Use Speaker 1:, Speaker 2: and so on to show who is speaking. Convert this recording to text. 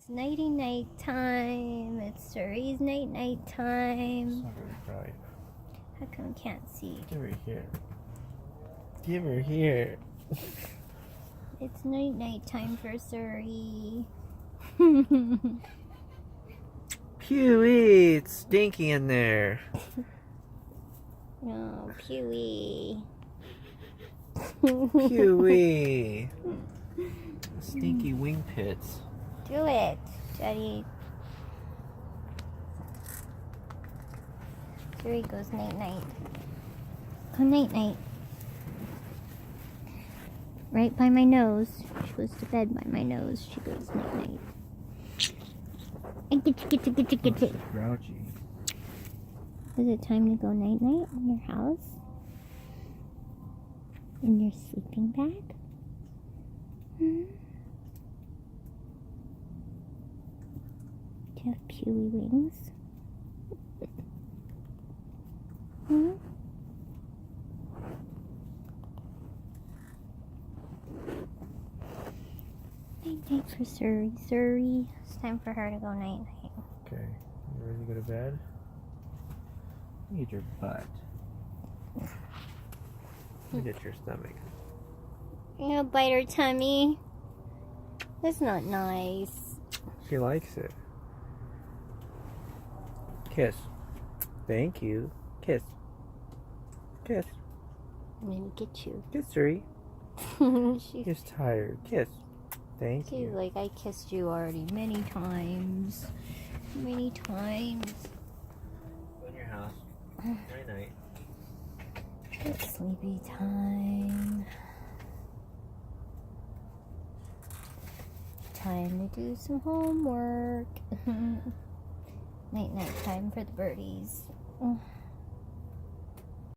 Speaker 1: It's nighty-night time. It's Suri's night-night time.
Speaker 2: It's not very bright.
Speaker 1: How come I can't see?
Speaker 2: Give her here. Give her here.
Speaker 1: It's night-night time for Suri.
Speaker 2: Pewee! It's stinky in there.
Speaker 1: Oh, Pewee.
Speaker 2: Pewee! Stinky wing pits.
Speaker 1: Do it, Daddy. Suri goes night-night. Go night-night. Right by my nose. She goes to bed by my nose. She goes night-night. And get you.
Speaker 2: She's grouchy.
Speaker 1: Is it time to go night-night in your house? In your sleeping bag? Hmm? Do you have Pewee wings? Hmm? Night-night for Suri. Suri, it's time for her to go night-night.
Speaker 2: Okay, you ready to go to bed? Look at your butt. Look at your stomach.
Speaker 1: You gonna bite her tummy? That's not nice.
Speaker 2: She likes it. Kiss. Thank you. Kiss. Kiss.
Speaker 1: I'm gonna get you.
Speaker 2: Kiss, Suri.
Speaker 1: She's
Speaker 2: She's tired. Kiss. Thank
Speaker 1: She's
Speaker 2: you.
Speaker 1: like, I kissed you already many times. Many times.
Speaker 2: Go in your house. Night night.
Speaker 1: It's sleepy time. Time to do some homework. Night night time for the birdies.